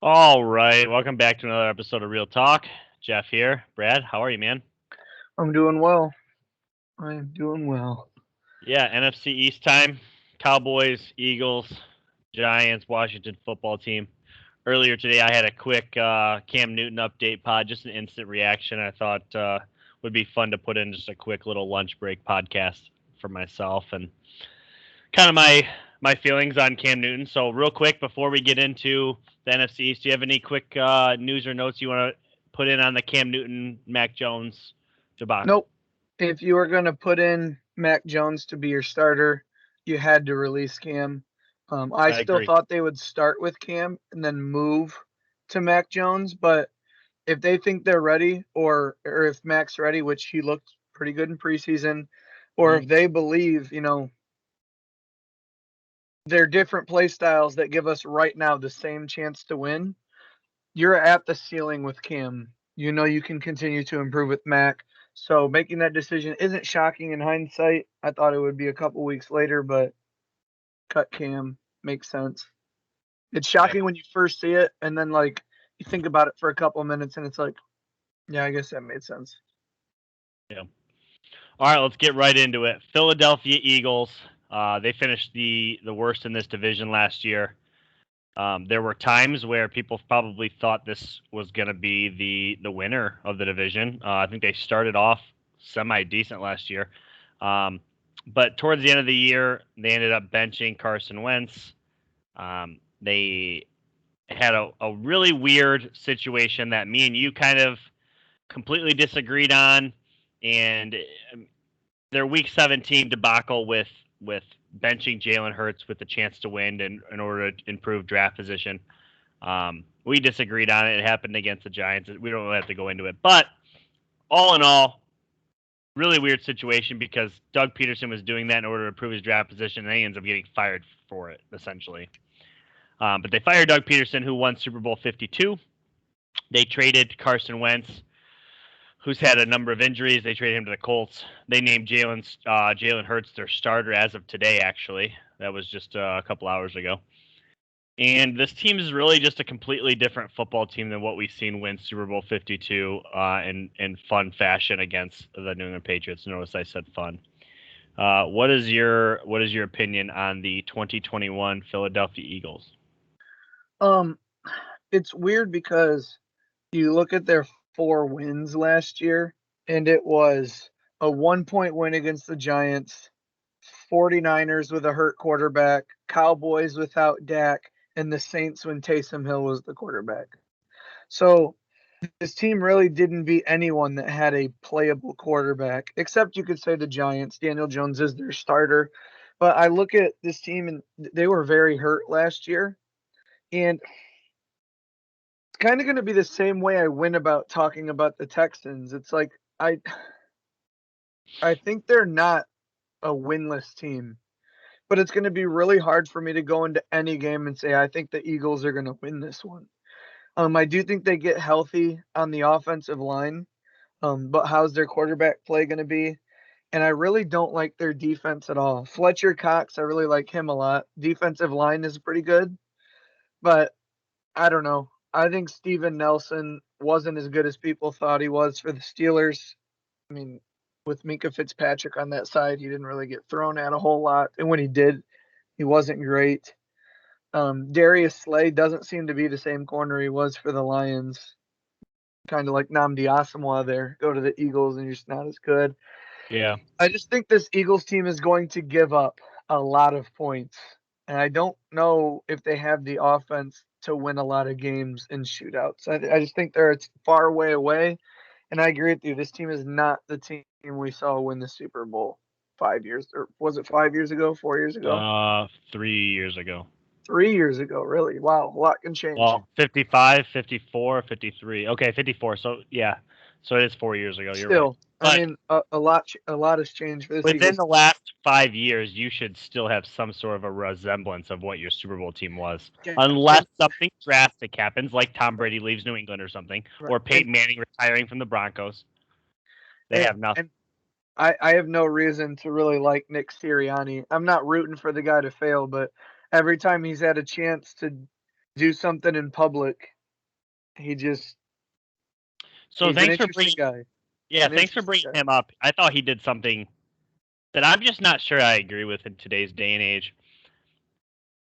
All right, welcome back to another episode of Real Talk. Jeff here. Brad, how are you, man? I'm doing well. I am doing well. Yeah, NFC East time. Cowboys, Eagles, Giants, Washington football team. Earlier today, I had a quick Cam Newton update pod, just an instant reaction. I thought would be fun to put in just a quick little lunch break podcast for myself and kind of my feelings on Cam Newton. So, real quick before we get into the NFC East, do you have any quick news or notes you want to put in on the Cam Newton, Mac Jones debacle? Nope. If you were going to put in Mac Jones to be your starter, you had to release Cam. I I still agree. thought they would start with Cam and then move to Mac Jones, but if they think they're ready, or if Mac's ready, which he looked pretty good in preseason, or Mm-hmm. if they believe, they're different play styles that give us right now the same chance to win, you're at the ceiling with Cam. You know you can continue to improve with Mac. So making that decision isn't shocking in hindsight. I thought it would be a couple weeks later, but cut Cam makes sense. It's Yeah, shocking when you first see it, and then like you think about it for a couple of minutes, and it's like, yeah, I guess that made sense. yeah. All right, let's get right into it. Philadelphia Eagles. They finished the worst in this division last year. There were times where people probably thought this was going to be the winner of the division. I think they started off semi decent last year, um, but towards the end of the year, they ended up benching Carson Wentz. They had a really weird situation that me and you kind of completely disagreed on, and their Week 17 debacle with benching Jalen Hurts with the chance to win in order to improve draft position. We disagreed on it. It happened against the Giants. We don't really have to go into it, but all in all, really weird situation because Doug Peterson was doing that in order to improve his draft position, and he ends up getting fired for it essentially. But they fired Doug Peterson, who won Super Bowl 52. They traded Carson Wentz, who's had a number of injuries. They traded him to the Colts. They named Jalen Hurts their starter as of today. Actually, that was just a couple hours ago. And this team is really just a completely different football team than what we've seen win Super Bowl 52 in fun fashion against the New England Patriots. Notice I said fun. What is your opinion on the 2021 Philadelphia Eagles? Um, it's weird because you look at their 4 wins last year, and it was a 1 point win against the Giants, 49ers with a hurt quarterback, Cowboys without Dak, and the Saints when Taysom Hill was the quarterback. So this team really didn't beat anyone that had a playable quarterback, except you could say the Giants. Daniel Jones is their starter. But I look at this team and they were very hurt last year. And it's kind of going to be the same way I went about talking about the Texans. It's like I I think they're not a winless team, but it's going to be really hard for me to go into any game and say I think the Eagles are going to win this one. I do think they get healthy on the offensive line. But how's their quarterback play going to be? And I really don't like their defense at all. Fletcher Cox, I really like him a lot. Defensive line is pretty good, but I don't know. I think Steven Nelson wasn't as good as people thought he was for the Steelers. I mean, with Minka Fitzpatrick on that side, he didn't really get thrown at a whole lot. And when he did, he wasn't great. Darius Slay doesn't seem to be the same corner he was for the Lions. Kind of like Namdi Asamoah there. Go to the Eagles and you're just not as good. Yeah, I just think this Eagles team is going to give up a lot of points. And I don't know if they have the offense to win a lot of games in shootouts. I just think they're far way away. And I agree with you. This team is not the team we saw win the Super Bowl 5 years, or was it 5 years ago, 4 years ago? 3 years ago. 3 years ago, really. Wow, a lot can change. Well, 55, 54, 53. Okay, 54. So yeah, so it is 4 years ago. You're right. Still, I But mean, a lot has changed for this within Eagles the team. last 5 years, you should still have some sort of a resemblance of what your Super Bowl team was, Yeah, unless something drastic happens, like Tom Brady leaves New England or something, right, or Peyton Manning retiring from the Broncos. They have nothing. and I have no reason to really like Nick Sirianni. I'm not rooting for the guy to fail, but every time he's had a chance to do something in public. He's So an thanks for interesting bringing. guy. Yeah, An thanks for interesting bringing guy. him up. I thought he did something that I'm just not sure I agree with in today's day and age.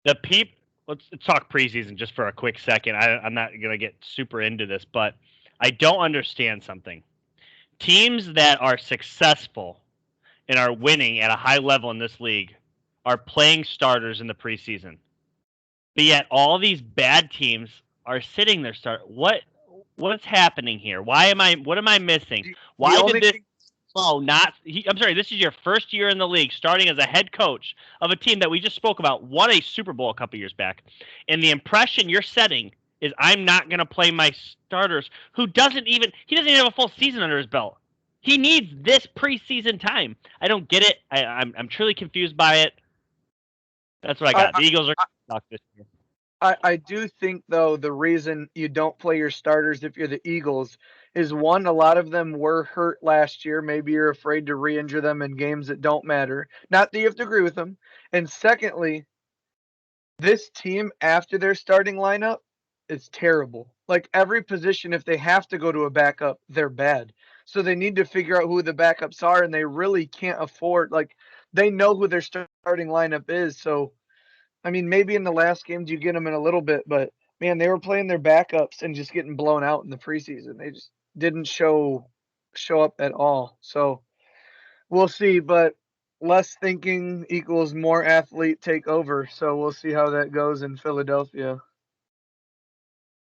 The peep. Let's talk preseason just for a quick second. I'm not gonna get super into this, but I don't understand something. Teams that are successful and are winning at a high level in this league are playing starters in the preseason. But yet all these bad teams are sitting there what's happening here? What am I missing? The Why did only this thing I'm sorry, this is your first year in the league starting as a head coach of a team that we just spoke about won a Super Bowl a couple years back. And the impression you're setting is I'm not going to play my starters he doesn't even have a full season under his belt. He needs this preseason time. I don't get it. I'm truly confused by it. That's what I got. The Eagles are stuck this year. I do think, though, the reason you don't play your starters if you're the Eagles is, one, a lot of them were hurt last year. Maybe you're afraid to re-injure them in games that don't matter. Not that you have to agree with them. And secondly, this team, after their starting lineup, is terrible. Like, every position, if they have to go to a backup, they're bad. So they need to figure out who the backups are, and they really can't afford, like, they know who their starting lineup is. So I mean, maybe in the last games you get them in a little bit, but man, they were playing their backups and just getting blown out in the preseason. They just didn't show up at all. So we'll see, but less thinking equals more athlete take over. So we'll see how that goes in Philadelphia.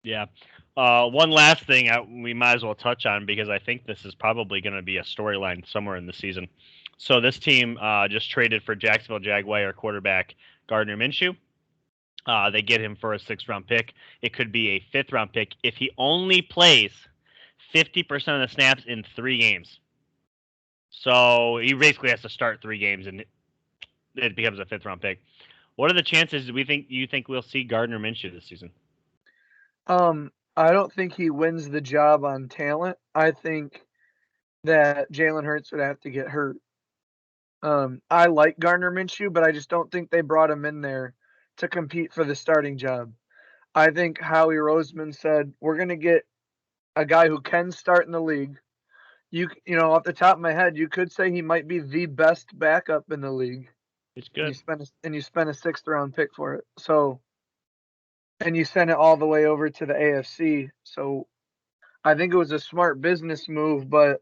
Yeah. One last thing we might as well touch on because I think this is probably going to be a storyline somewhere in the season. So this team just traded for Jacksonville Jaguar quarterback Gardner Minshew. They get him for a 6th-round pick. It could be a 5th-round pick if he only plays 50% of the snaps in 3 games. So he basically has to start 3 games, and it becomes a 5th-round pick. What are the chances you think we'll see Gardner Minshew this season? I don't think he wins the job on talent. I think that Jalen Hurts would have to get hurt. I like Gardner Minshew, but I just don't think they brought him in there to compete for the starting job. I think Howie Roseman said, we're going to get a guy who can start in the league. You know, off the top of my head, you could say he might be the best backup in the league. It's good. And you spent a 6th-round pick for it. So, and you sent it all the way over to the AFC. So, I think it was a smart business move, but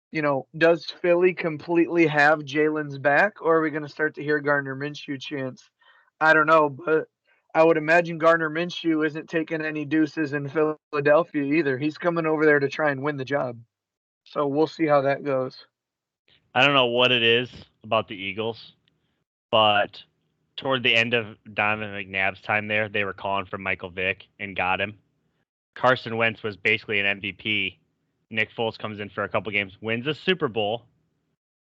you know, does Philly completely have Jalen's back, or are we going to start to hear Gardner Minshew chants? I don't know, but I would imagine Gardner Minshew isn't taking any deuces in Philadelphia either. He's coming over there to try and win the job. So we'll see how that goes. I don't know what it is about the Eagles, but toward the end of Donovan McNabb's time there, they were calling for Michael Vick and got him. Carson Wentz was basically an MVP. Nick Foles comes in for a couple games, wins a Super Bowl,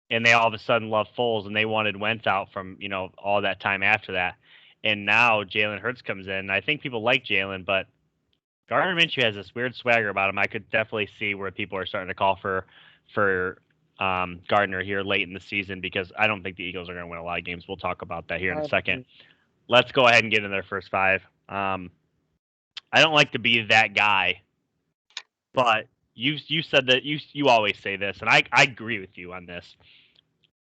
and they all of a sudden love Foles, and they wanted Wentz out from all that time after that. And now Jalen Hurts comes in. I think people like Jalen, but Gardner Minshew has this weird swagger about him. I could definitely see where people are starting to call for Gardner here late in the season because I don't think the Eagles are going to win a lot of games. We'll talk about that here in a second. Let's go ahead and get in their first 5. I don't like to be that guy, but you said that you always say this, and I agree with you on this.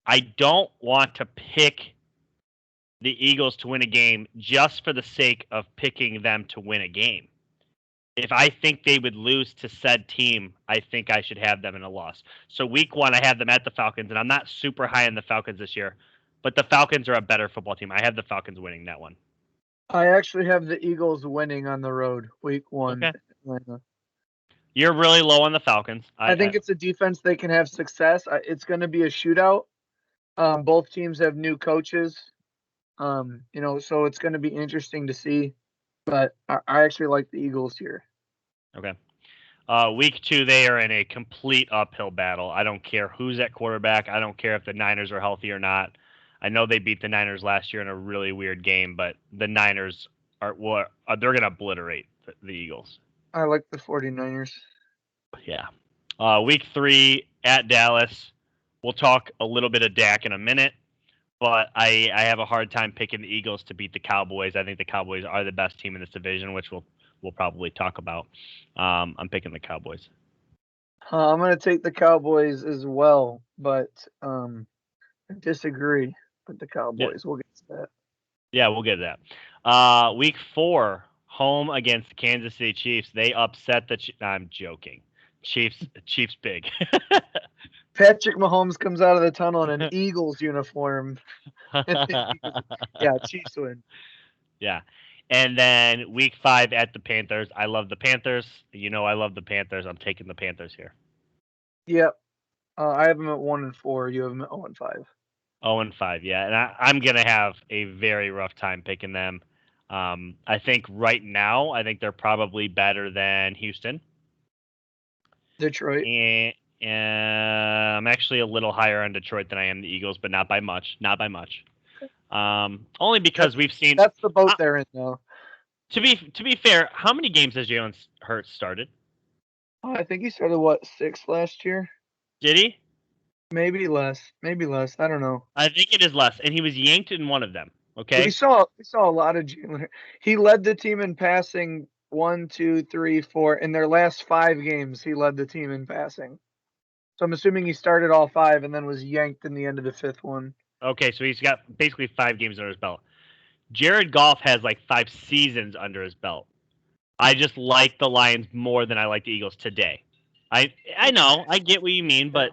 I don't want to pick the Eagles to win a game just for the sake of picking them to win a game. If I think they would lose to said team, I think I should have them in a loss. So week 1, I have them at the Falcons, and I'm not super high on the Falcons this year, but the Falcons are a better football team. I have the Falcons winning that one. I actually have the Eagles winning on the road week 1. Okay. You're really low on the Falcons. I think it's a defense they can have success. It's going to be a shootout. Both teams have new coaches. You know, so it's going to be interesting to see. But I actually like the Eagles here. Okay. Week 2, they are in a complete uphill battle. I don't care who's at quarterback. I don't care if the Niners are healthy or not. I know they beat the Niners last year in a really weird game, but the Niners they're going to obliterate the Eagles. I like the 49ers. Yeah. Week 3 at Dallas. We'll talk a little bit of Dak in a minute. but I have a hard time picking the Eagles to beat the Cowboys. I think the Cowboys are the best team in this division, which we'll probably talk about. I'm picking the Cowboys. I'm going to take the Cowboys as well, but I disagree with the Yeah, Cowboys. We'll get to that. yeah, we'll get to that. Week 4, home against the Kansas City Chiefs. They upset the. I'm joking. Chiefs big. Patrick Mahomes comes out of the tunnel in an Eagles uniform. Yeah, Chiefs win. Yeah. And then week 5 at the Panthers. I love the Panthers. I love the Panthers. I'm taking the Panthers here. Yep. I have them at 1-4. You have them at 0-5. 0-5, yeah. And I'm going to have a very rough time picking them. I think right now, I think they're probably better than Houston. Detroit. And I'm actually a little higher on Detroit than I am the Eagles, but not by much. Not by much. Only because we've seen. That's the boat they're in, though. To be fair, how many games has Jalen Hurts started? I think he started 6 last year. Did he? Maybe less. Maybe less. I don't know. I think it is less, and he was yanked in one of them. Okay. We saw a lot of Jalen. He led the team in passing 1, 2, 3, 4. In their last 5 games, he led the team in passing. So I'm assuming he started all 5 and then was yanked in the end of the 5th one. Okay, so he's got basically 5 games under his belt. Jared Goff has like 5 seasons under his belt. I just like the Lions more than I like the Eagles today. I know, I get what you mean, but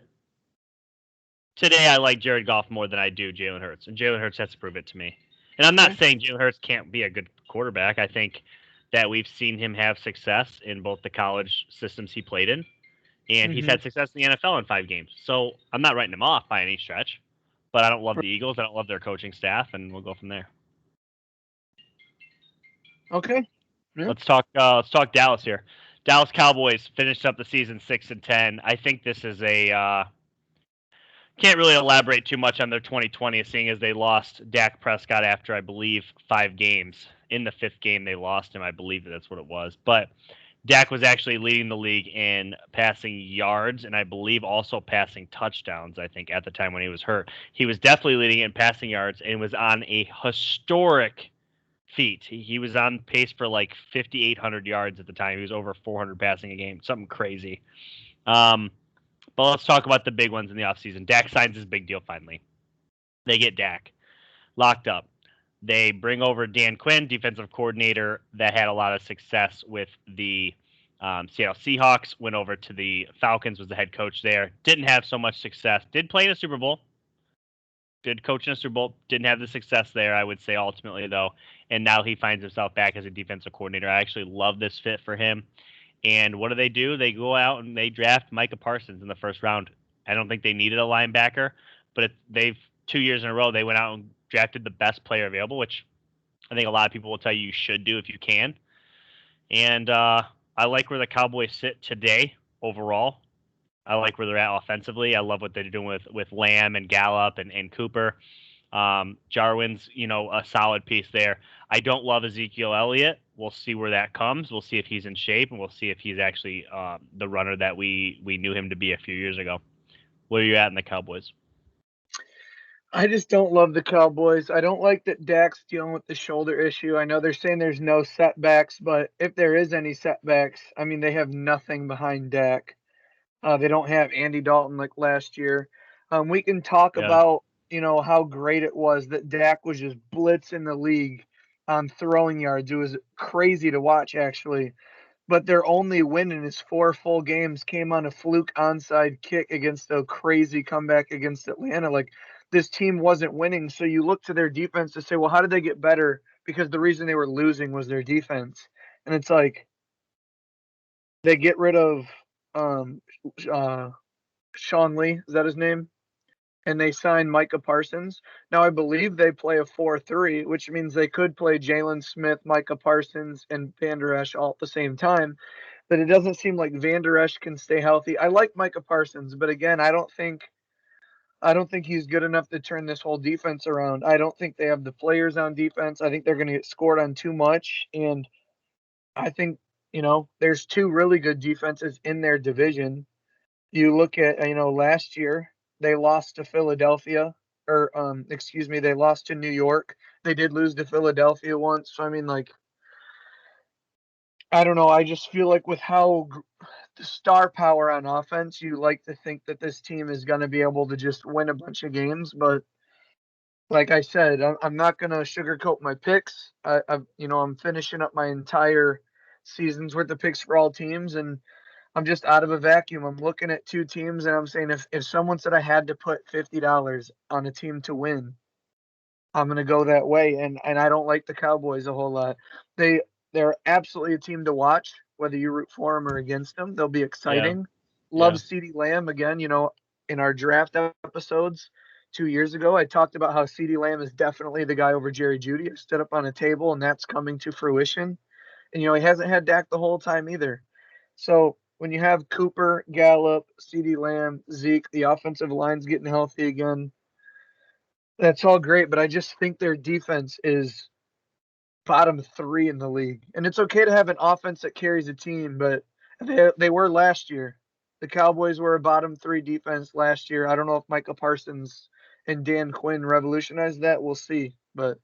today I like Jared Goff more than I do Jalen Hurts, and Jalen Hurts has to prove it to me. And I'm not saying Jalen Hurts can't be a good quarterback. I think that we've seen him have success in both the college systems he played in, and he's had success in the NFL in 5 games. So I'm not writing him off by any stretch, but I don't love the Eagles. I don't love their coaching staff, and we'll go from there. Okay. Yeah. Let's talk Dallas here. Dallas Cowboys finished up the season 6-10. I think this is a can't really elaborate too much on their 2020, seeing as they lost Dak Prescott after, I believe, 5 games. In the 5th game, they lost him. I believe that's what it was. But Dak was actually leading the league in passing yards and I believe also passing touchdowns, I think, at the time when he was hurt. He was definitely leading in passing yards and was on a historic feat. He was on pace for like 5,800 yards at the time. He was over 400 passing a game. Something crazy. But let's talk about the big ones in the offseason. Dak signs his big deal finally. They get Dak locked up. They bring over Dan Quinn, defensive coordinator that had a lot of success with the Seattle Seahawks. Went over to the Falcons, was the head coach there. Didn't have so much success. Did play in a Super Bowl. Good coach in a Super Bowl. Didn't have the success there, I would say, ultimately, though. And now he finds himself back as a defensive coordinator. I actually love this fit for him. And what do? They go out and they draft Micah Parsons in the 1st round. I don't think they needed a linebacker, but they've 2 years in a row, they went out and drafted the best player available, which I think a lot of people will tell you should do if you can. And I like where the Cowboys sit today overall. I like where they're at offensively. I love what they're doing with Lamb and Gallup and Cooper. Jarwin's, a solid piece there. I don't love Ezekiel Elliott. We'll see where that comes. We'll see if he's in shape, and we'll see if he's actually the runner that we knew him to be a few years ago. Where are you at in the Cowboys? I just don't love the Cowboys. I don't like that Dak's dealing with the shoulder issue. I know they're saying there's no setbacks, but if there is any setbacks, I mean, they have nothing behind Dak. They don't have Andy Dalton like last year. We can talk about, how great it was that Dak was just blitzing the league on throwing yards. It was crazy to watch, actually. But their only win in his 4 full games came on a fluke onside kick against a crazy comeback against Atlanta. Like, this team wasn't winning. So you look to their defense to say, well, how did they get better? Because the reason they were losing was their defense. And it's like they get rid of Sean Lee, is that his name? And they sign Micah Parsons. Now, I believe they play a 4-3, which means they could play Jalen Smith, Micah Parsons, and Van Der Esch all at the same time. But it doesn't seem like Van Der Esch can stay healthy. I like Micah Parsons, but again, I don't think he's good enough to turn this whole defense around. I don't think they have the players on defense. I think they're going to get scored on too much. And I think, there's 2 really good defenses in their division. You look at, last year, they lost to Philadelphia. they lost to New York. They did lose to Philadelphia once. So I mean, like, I don't know. I just feel like with how the star power on offense, you like to think that this team is going to be able to just win a bunch of games. But like I said, I'm not going to sugarcoat my picks. I'm finishing up my entire season's worth of picks for all teams, and I'm just out of a vacuum. I'm looking at two teams, and I'm saying if someone said I had to put $50 on a team to win, I'm going to go that way. And I don't like the Cowboys a whole lot. They're absolutely a team to watch, whether you root for them or against them. They'll be exciting. Love CeeDee Lamb again. In our draft episodes 2 years ago, I talked about how CeeDee Lamb is definitely the guy over Jerry Jeudy. I stood up on a table, and that's coming to fruition. And he hasn't had Dak the whole time either. So when you have Cooper, Gallup, CeeDee Lamb, Zeke, the offensive line's getting healthy again, that's all great. But I just think their defense is bottom 3 in the league. And it's okay to have an offense that carries a team, but they were last year. The Cowboys were a bottom 3 defense last year. I don't know if Micah Parsons and Dan Quinn revolutionized that. We'll see. But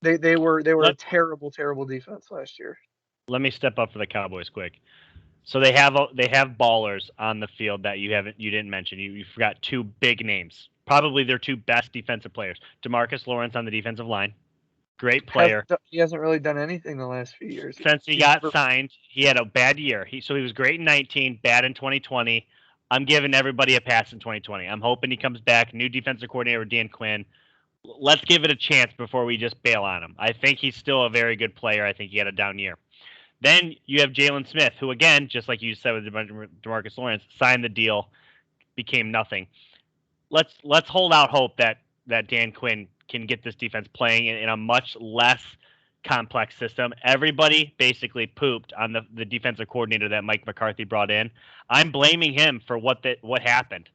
they were a terrible, terrible defense last year. Let me step up for the Cowboys quick. So they have ballers on the field that you didn't mention. You forgot 2 big names. Probably their 2 best defensive players. DeMarcus Lawrence on the defensive line. Great player. He hasn't really done anything the last few years. Since he got signed, he had a bad year. He was great in 19, bad in 2020. I'm giving everybody a pass in 2020. I'm hoping he comes back. New defensive coordinator Dan Quinn. Let's give it a chance before we just bail on him. I think he's still a very good player. I think he had a down year. Then you have Jalen Smith, who, again, just like you said with DeMarcus Lawrence, signed the deal, became nothing. Let's hold out hope that Dan Quinn can get this defense playing in a much less complex system. Everybody basically pooped on the defensive coordinator that Mike McCarthy brought in. I'm blaming him for what happened.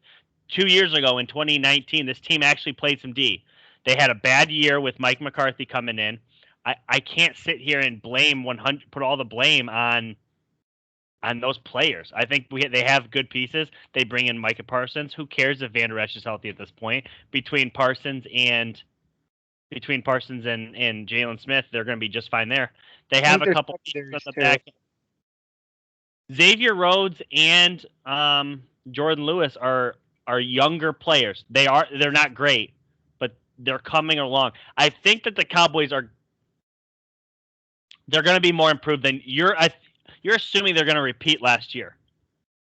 2 years ago in 2019, this team actually played some D. They had a bad year with Mike McCarthy coming in. I can't sit here and put all the blame on those players. I think they have good pieces. They bring in Micah Parsons. Who cares if Van Der Esch is healthy at this point? Between Parsons and Jalen Smith, they're going to be just fine there. They have a couple pieces at the back. Xavier Rhodes and Jordan Lewis are younger players. They're not great, but they're coming along. I think that the Cowboys they're going to be more improved than you're assuming they're going to repeat last year.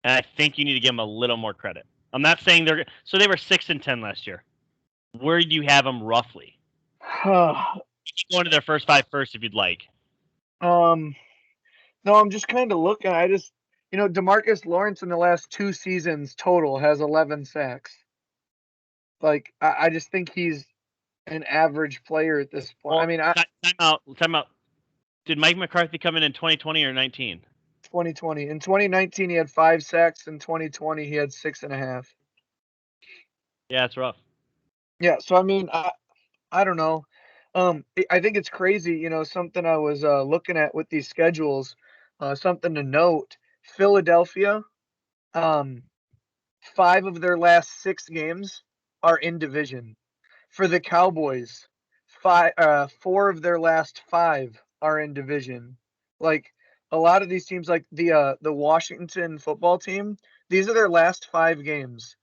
And I think you need to give them a little more credit. I'm not saying they were 6-10 last year. Where do you have them roughly? You can go into their first 5 first if you'd like. No, I'm just kind of looking. DeMarcus Lawrence in the last 2 seasons total has 11 sacks. Like, I just think he's an average player at this point. Well, time out. Did Mike McCarthy come in 2020 or 19? 2020. In 2019, he had 5 sacks. In 2020, he had 6.5. Yeah, it's rough. Yeah, so I don't know. I think it's crazy. Something I was looking at with these schedules, something to note. Philadelphia, 5 of their last 6 games are in division. For the Cowboys, 4 of their last 5 are in division. Like a lot of these teams, like the Washington football team, these are their last 5 games.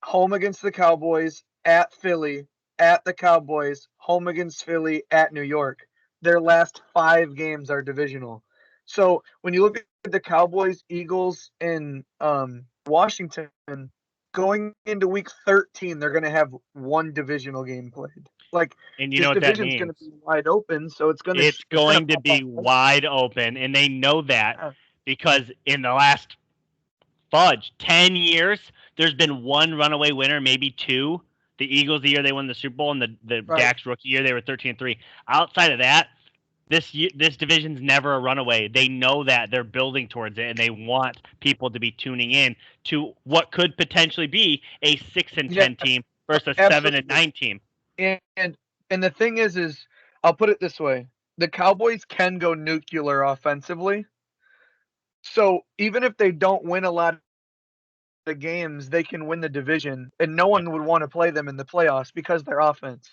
Home against the Cowboys, at Philly, at the Cowboys, home against Philly, at New York. Their last 5 games are divisional. So when you look at the Cowboys, Eagles, and Washington, going into week 13, they're going to have 1 divisional game played. And you know what that means? Going to be wide open, so it's going to be wide open, and they know that because in the last 10 years, there's been 1 runaway winner, maybe 2. The Eagles, the year they won the Super Bowl, and the Dak's rookie year, they were 13-3. Outside of that, this division's never a runaway. They know that. They're building towards it, and they want people to be tuning in to what could potentially be a 6-10 team versus a 7-9 team. And the thing is I'll put it this way: the Cowboys can go nuclear offensively. So even if they don't win a lot of games, they can win the division, and no one would want to play them in the playoffs because their offense.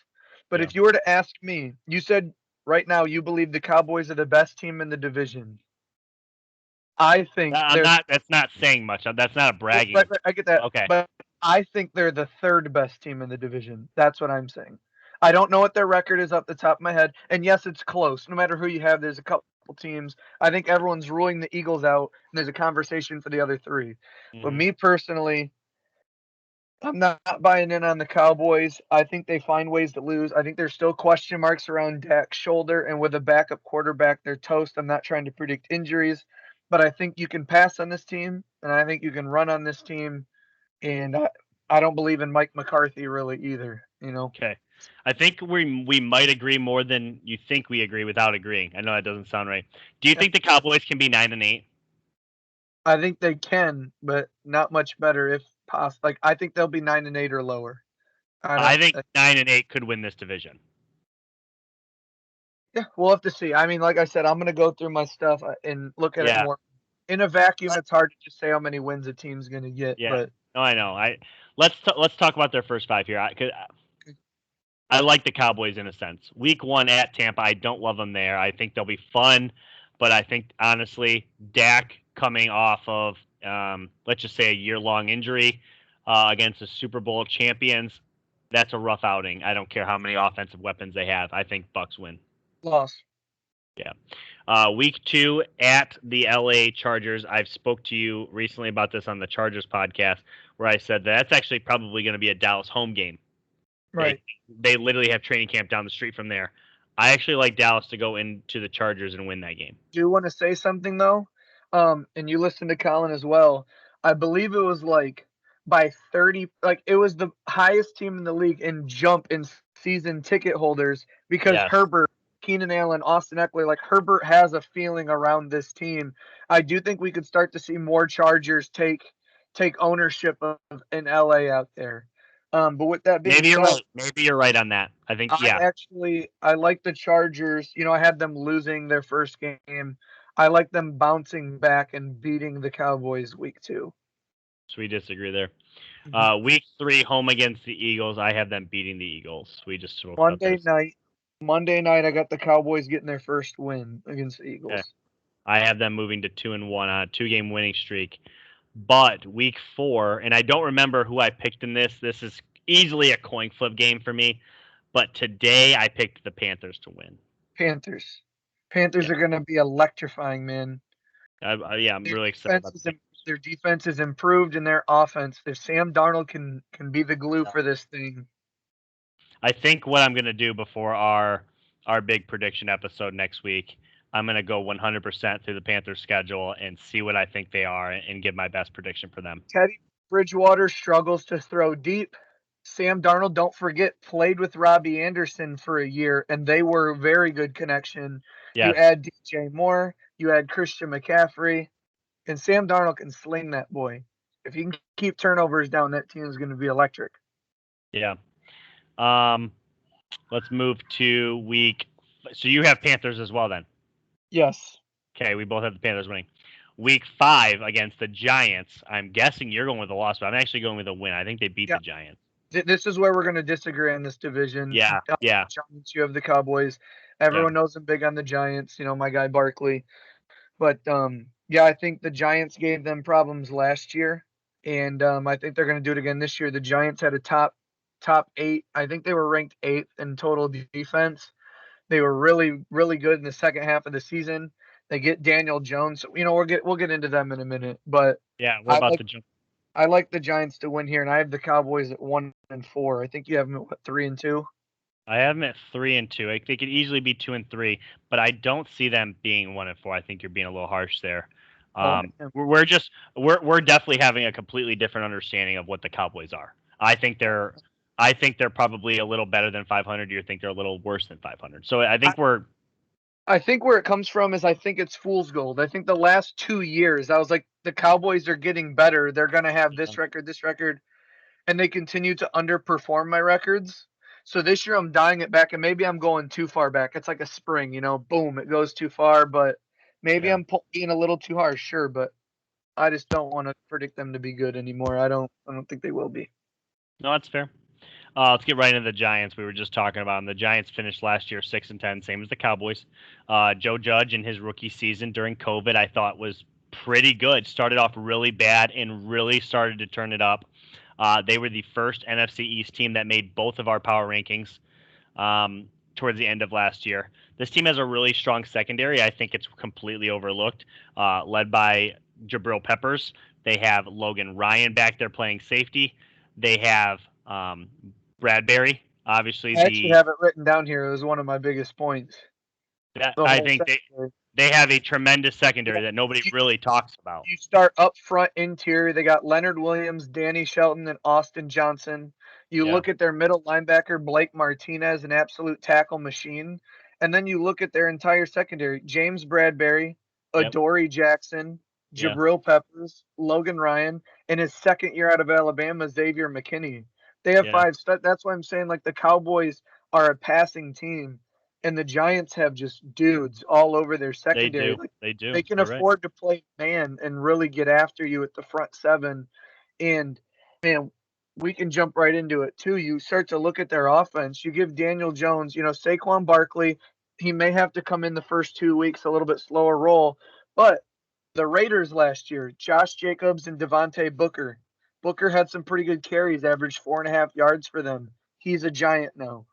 But Yeah. if you were to ask me, you said right now you believe the Cowboys are the best team in the division. I think I'm they're not. That's not saying much. That's not a bragging. right, I get that, Okay. but I think they're the third best team in the division. That's what I'm saying. I don't know what their record is off the top of my head, and yes, it's close. No matter who you have, there's a couple teams. I think everyone's ruling the Eagles out, and there's a conversation for the other three. But me personally, I'm not buying in on the Cowboys. I think they find ways to lose. I think there's still question marks around Dak's shoulder, and with a backup quarterback, they're toast. I'm not trying to predict injuries, but I think you can pass on this team, and I think you can run on this team. And I don't believe in Mike McCarthy really either. Okay. I think we might agree more than you think we agree without agreeing. I know that doesn't sound right. Do you think the Cowboys can be 9-8? I think they can, but not much better if possible. Like I think they'll be 9-8 or lower. I think 9-8 could win this division. Yeah, we'll have to see. I mean, like I said, I'm gonna go through my stuff and look at it more. In a vacuum, it's hard to just say how many wins a team's gonna get. Yeah. But No, I know. Let's talk about their first 5 here. I like the Cowboys in a sense. Week 1 at Tampa, I don't love them there. I think they'll be fun, but I think honestly, Dak coming off of let's just say a year-long injury against the Super Bowl champions, that's a rough outing. I don't care how many offensive weapons they have. I think Bucks win. loss. Yeah. Week 2 at the LA Chargers. I've spoke to you recently about this on the Chargers podcast, where I said that's actually probably going to be a Dallas home game. Right. They literally have training camp down the street from there. I actually like Dallas to go into the Chargers and win that game. Do you want to say something though? And you listen to Colin as well. I believe it was like by 30, like it was the highest team in the league in jump in season ticket holders because Yes. Herbert, Keenan Allen, Austin Eckler, like Herbert has a feeling around this team. I do think we could start to see more Chargers take ownership of in LA out there. But with that being said, Maybe you're right on that. I think I like the Chargers. I had them losing their first game. I like them bouncing back and beating the Cowboys week 2. So we disagree there. Week 3 home against the Eagles. I have them beating the Eagles. We just spoke about this. Monday night, I got the Cowboys getting their first win against the Eagles. Okay. I have them moving to 2-1 on a 2-game winning streak. But week 4, and I don't remember who I picked in this. This is easily a coin flip game for me. But today I picked the Panthers to win. Panthers are going to be electrifying, man. I'm really excited about that. Their defense is improved and their offense. If Sam Darnold can be the glue for this thing. I think what I'm going to do before our big prediction episode next week, I'm going to go 100% through the Panthers schedule and see what I think they are and give my best prediction for them. Teddy Bridgewater struggles to throw deep. Sam Darnold, don't forget, played with Robbie Anderson for a year, and they were a very good connection. Yes. You add DJ Moore, you add Christian McCaffrey, and Sam Darnold can sling that boy. If he can keep turnovers down, that team is going to be electric. Yeah. Let's move to week. So you have Panthers as well then? Yes. Okay, we both have the Panthers winning. Week 5 against the Giants. I'm guessing you're going with a loss, but I'm actually going with a win. I think they beat the Giants. This is where we're going to disagree on this division. Yeah. Giants, you have the Cowboys. Everyone knows I'm big on the Giants. My guy Barkley. But I think the Giants gave them problems last year, and I think they're going to do it again this year. The Giants had a top 8. I think they were ranked 8th in total defense. They were really, really good in the second half of the season. They get Daniel Jones. We'll get into them in a minute. But I like the Giants to win here, and I have the Cowboys at 1-4. I think you have them at 3-2. I have them at 3-2. They could easily be 2-3, but I don't see them being 1-4. I think you're being a little harsh there. We're definitely having a completely different understanding of what the Cowboys are. I think they're probably a little better than 500. You think they're a little worse than 500. So I think I think where it comes from is I think it's fool's gold. I think the last 2 years I was like, the Cowboys are getting better. They're going to have this record, and they continue to underperform my records. So this year I'm dying it back, and maybe I'm going too far back. It's like a spring, boom, it goes too far. But maybe I'm being a little too harsh, sure. But I just don't want to predict them to be good anymore. I don't think they will be. No, that's fair. Let's get right into the Giants. We were just talking about them. The Giants finished last year 6-10, same as the Cowboys. Joe Judge in his rookie season during COVID, I thought was pretty good. Started off really bad and really started to turn it up. They were the first NFC East team that made both of our power rankings towards the end of last year. This team has a really strong secondary. I think it's completely overlooked, led by Jabril Peppers. They have Logan Ryan back there playing safety. They have Bradbury, obviously I actually have it written down here. It was one of my biggest points. I think they have a tremendous secondary that nobody really talks about. You start up front interior. They got Leonard Williams, Danny Shelton, and Austin Johnson. You look at their middle linebacker, Blake Martinez, an absolute tackle machine. And then you look at their entire secondary, James Bradbury, Adoree Jackson, Jabril Peppers, Logan Ryan, and his second year out of Alabama, Xavier McKinney. They have 5 studs. That's why I'm saying, like, the Cowboys are a passing team, and the Giants have just dudes all over their secondary. They do. They can afford to play man and really get after you at the front 7. And, man, we can jump right into it, too. You start to look at their offense. You give Daniel Jones, Saquon Barkley, he may have to come in the first 2 weeks a little bit slower roll. But the Raiders last year, Josh Jacobs and Devontae Booker. Booker had some pretty good carries, averaged 4.5 yards for them. He's a Giant now.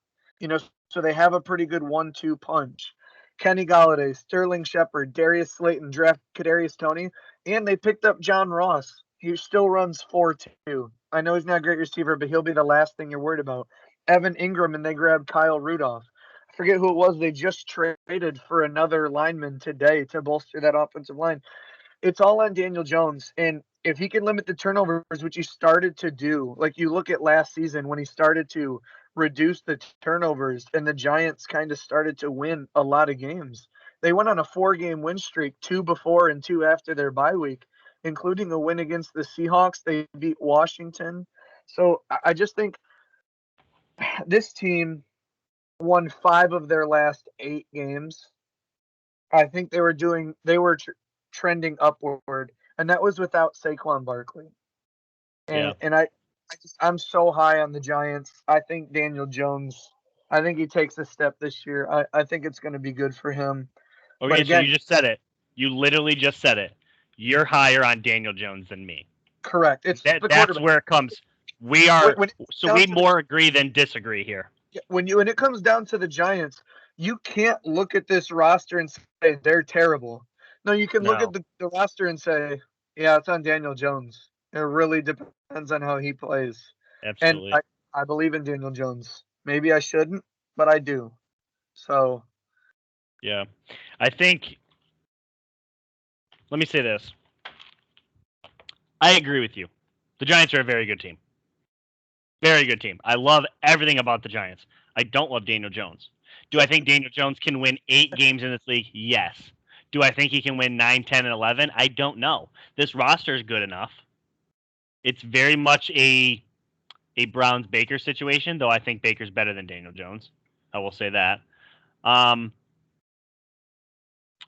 So they have a pretty good 1-2 punch. Kenny Golladay, Sterling Shepard, Darius Slayton, draft Kadarius Toney, and they picked up John Ross. He still runs 4.2. I know he's not a great receiver, but he'll be the last thing you're worried about. Evan Ingram, and they grabbed Kyle Rudolph. I forget who it was. They just traded for another lineman today to bolster that offensive line. It's all on Daniel Jones. And if he can limit the turnovers, which he started to do, like you look at last season when he started to reduce the turnovers and the Giants kind of started to win a lot of games. They went on a 4-game win streak, 2 before and 2 after their bye week, including a win against the Seahawks. They beat Washington. So I just think this team won 5 of their last 8 games. I think they were trending upward, and that was without Saquon Barkley. And I'm so high on the Giants. I think Daniel Jones, I think he takes a step this year. I think it's going to be good for him. Okay, but again, so you just said it. You literally just said it. You're higher on Daniel Jones than me. Correct. That's where it comes. We are so we more agree than disagree here. When it comes down to the Giants, you can't look at this roster and say they're terrible. No, you can look at the roster and say, yeah, it's on Daniel Jones. It really depends on how he plays. Absolutely. And I believe in Daniel Jones. Maybe I shouldn't, but I do. So. Yeah. I think, let me say this. I agree with you. The Giants are a very good team. Very good team. I love everything about the Giants. I don't love Daniel Jones. Do I think Daniel Jones can win 8 games in this league? Yes. Do I think he can win 9, 10, and 11? I don't know. This roster is good enough. It's very much a Browns-Baker situation, though I think Baker's better than Daniel Jones. I will say that. I'm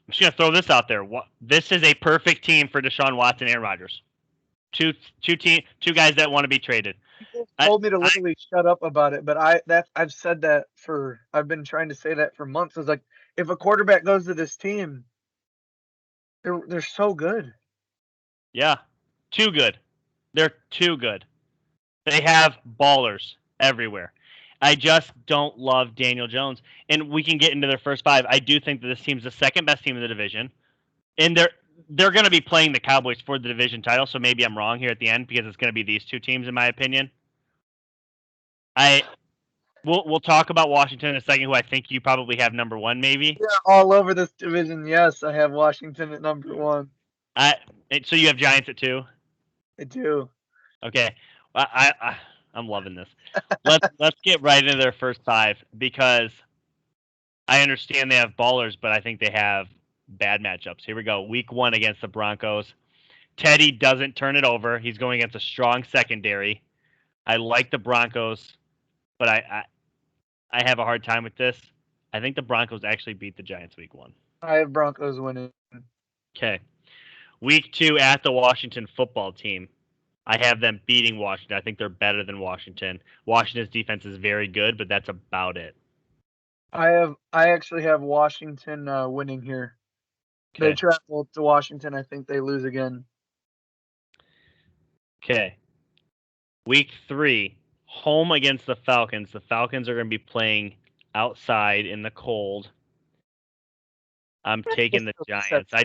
just going to throw this out there. This is a perfect team for Deshaun Watson and Aaron Rodgers. Two guys that want to be traded. People told me to literally shut up about it, but I've said that I've been trying to say that for months. It's like, if a quarterback goes to this team, they're so good. Yeah, too good. They're too good. They have ballers everywhere. I just don't love Daniel Jones. And we can get into their first 5. I do think that this team's the second best team in the division. And they're going to be playing the Cowboys for the division title, so maybe I'm wrong here at the end because it's going to be these 2 teams in my opinion. We'll talk about Washington in a second, who I think you probably have number 1 maybe. Yeah, all over this division. Yes, I have Washington at number 1. So you have Giants at 2? I do. Okay. I'm loving this. Let's get right into their first 5 because I understand they have ballers, but I think they have bad matchups. Here we go. Week 1 against the Broncos. Teddy doesn't turn it over. He's going against a strong secondary. I like the Broncos, but I have a hard time with this. I think the Broncos actually beat the Giants week 1. I have Broncos winning. Okay. Week 2 at the Washington football team. I have them beating Washington. I think they're better than Washington. Washington's defense is very good, but that's about it. I actually have Washington winning here. Okay. They travel to Washington. I think they lose again. Okay. Week 3, home against the Falcons. The Falcons are going to be playing outside in the cold. I'm taking the Giants. I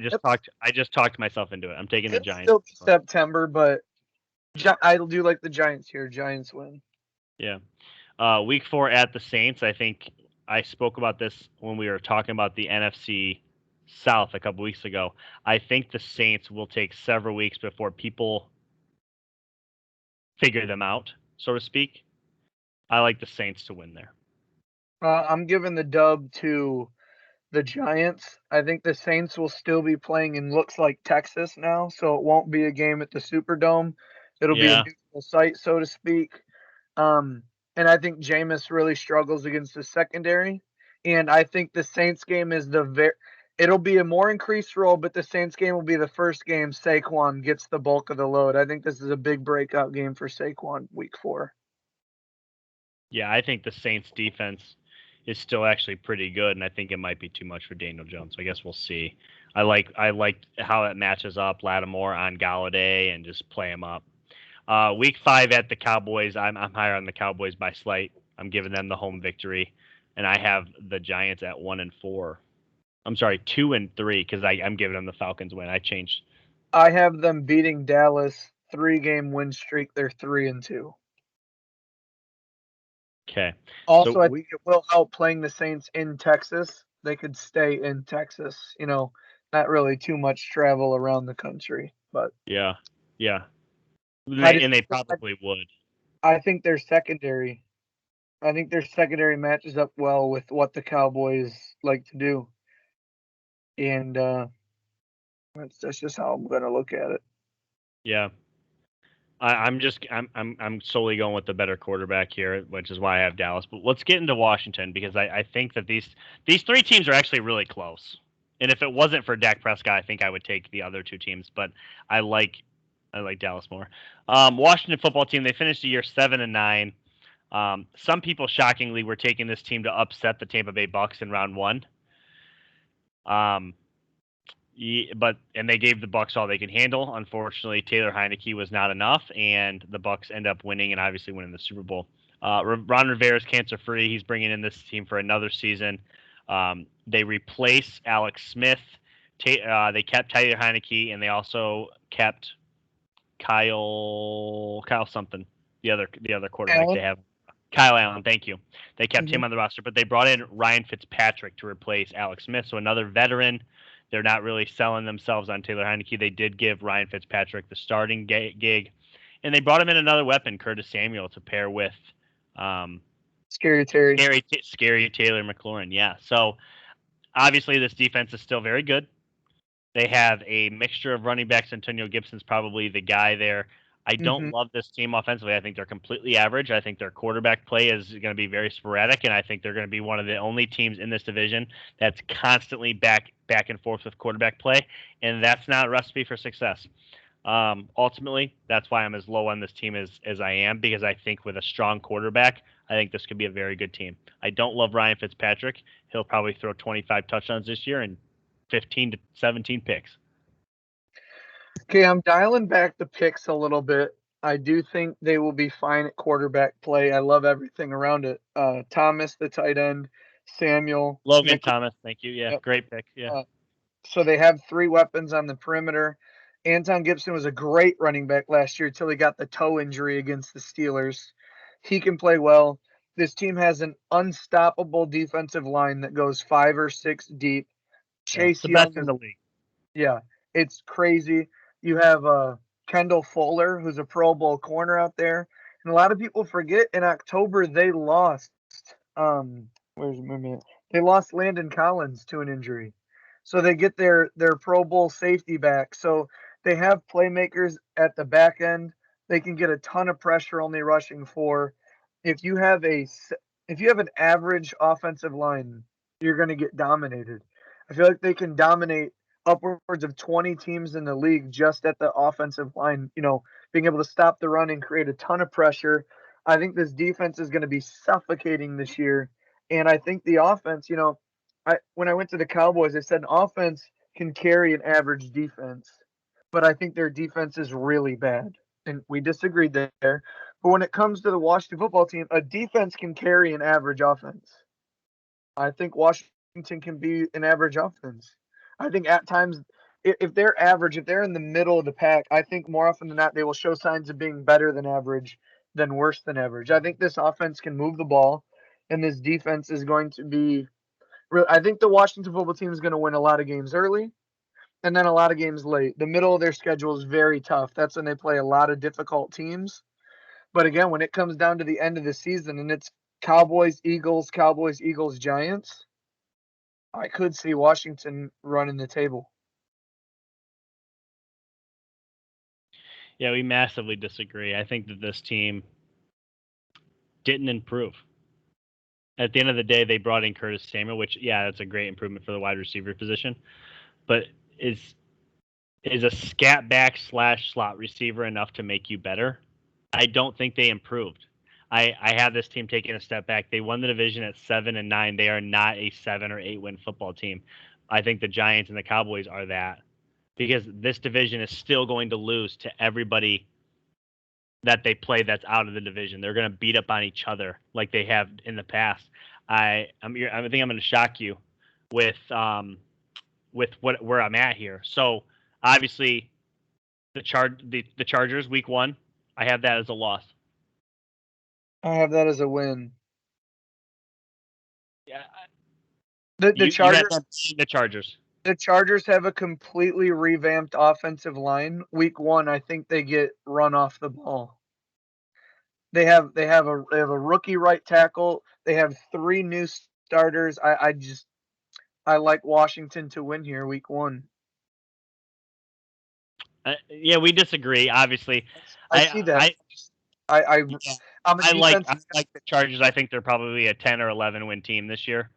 just talked myself into it. I'm taking the Giants. Still September, but I do like the Giants here. Giants win. Yeah. Week 4 at the Saints. I think I spoke about this when we were talking about the NFC South a couple weeks ago. I think the Saints will take several weeks before people figure them out, so to speak. I like the Saints to win there. I'm giving the dub to the Giants. I think the Saints will still be playing in looks like Texas now, so it won't be a game at the Superdome. It'll be a neutral site, so to speak. And I think Jameis really struggles against the secondary. And I think the Saints game is it'll be a more increased role, but the Saints game will be the first game Saquon gets the bulk of the load. I think this is a big breakout game for Saquon week 4. Yeah, I think the Saints defense is still actually pretty good, and I think it might be too much for Daniel Jones. So I guess we'll see. I like how it matches up Lattimore on Galladay and just play him up. Week 5 at the Cowboys. I'm higher on the Cowboys by slight. I'm giving them the home victory, and I have the Giants at 1-4. I'm sorry, 2-3 because I'm giving them the Falcons win. I changed. I have them beating Dallas 3-game win streak. They're 3-2. Okay. Also, so I think it will help playing the Saints in Texas. They could stay in Texas. Not really too much travel around the country, but yeah. And they probably would. I think their secondary matches up well with what the Cowboys like to do, and that's just how I'm going to look at it. Yeah, I'm solely going with the better quarterback here, which is why I have Dallas. But let's get into Washington because I think that these 3 teams are actually really close. And if it wasn't for Dak Prescott, I think I would take the other 2 teams. But I like Dallas more. Washington football team, they finished the year 7-9. Some people shockingly were taking this team to upset the Tampa Bay Bucks in round 1. And they gave the Bucks all they could handle. Unfortunately, Taylor Heineke was not enough, and the Bucks end up winning and obviously winning the Super Bowl. Ron Rivera's cancer-free. He's bringing in this team for another season. They replace Alex Smith. They kept Taylor Heineke, and they also kept Kyle something. The other quarterback they have. Kyle Allen, thank you. They kept him on the roster, but they brought in Ryan Fitzpatrick to replace Alex Smith, so another veteran. They're not really selling themselves on Taylor Heineke. They did give Ryan Fitzpatrick the starting gig, and they brought him in another weapon, Curtis Samuel, to pair with Scary Taylor McLaurin. Yeah, so obviously this defense is still very good. They have a mixture of running backs. Antonio Gibson's probably the guy there. I don't love this team offensively. I think they're completely average. I think their quarterback play is going to be very sporadic, and I think they're going to be one of the only teams in this division that's constantly back and forth with quarterback play, and that's not a recipe for success. Ultimately, that's why I'm as low on this team as I am, because I think with a strong quarterback, I think this could be a very good team. I don't love Ryan Fitzpatrick. He'll probably throw 25 touchdowns this year and 15 to 17 picks. Okay, I'm dialing back the picks a little bit. I do think they will be fine at quarterback play. I love everything around it. Thomas, the tight end, Samuel. Logan Thomas, thank you. Yeah, yep. Great pick. Yeah. So they have 3 weapons on the perimeter. Anton Gibson was a great running back last year until he got the toe injury against the Steelers. He can play well. This team has an unstoppable defensive line that goes 5 or 6 deep. Chase the Young best in the league. Yeah, it's crazy. You have Kendall Fuller, who's a Pro Bowl corner out there. And a lot of people forget in October they lost they lost Landon Collins to an injury. So they get their Pro Bowl safety back. So they have playmakers at the back end. They can get a ton of pressure only rushing 4. If you have an average offensive line, you're going to get dominated. I feel like they can dominate upwards of 20 teams in the league just at the offensive line, being able to stop the run and create a ton of pressure. I think this defense is going to be suffocating this year. And I think the offense, when I went to the Cowboys, I said an offense can carry an average defense, but I think their defense is really bad. And we disagreed there. But when it comes to the Washington football team, a defense can carry an average offense. I think Washington can be an average offense. I think at times, if they're average, if they're in the middle of the pack, I think more often than not, they will show signs of being better than average than worse than average. I think this offense can move the ball, and this defense is going to be. I think the Washington football team is going to win a lot of games early and then a lot of games late. The middle of their schedule is very tough. That's when they play a lot of difficult teams. But again, when it comes down to the end of the season and it's Cowboys, Eagles, Giants, I could see Washington running the table. Yeah, we massively disagree. I think that this team didn't improve. At the end of the day, they brought in Curtis Samuel, which, yeah, that's a great improvement for the wide receiver position. But is a scat back / slot receiver enough to make you better? I don't think they improved. I have this team taking a step back. They won the division at 7-9. They are not a 7 or 8 win football team. I think the Giants and the Cowboys are that, because this division is still going to lose to everybody that they play that's out of the division. They're going to beat up on each other like they have in the past. I think I'm going to shock you with where I'm at here. So obviously, the Chargers week 1, I have that as a loss. I have that as a win. Yeah, the Chargers. The Chargers. The Chargers have a completely revamped offensive line. Week 1, I think they get run off the ball. They have a rookie right tackle. They have 3 new starters. I like Washington to win here week 1. Yeah, we disagree. Obviously, I see that. I like the Chargers. I think they're probably a 10 or 11 win team this year.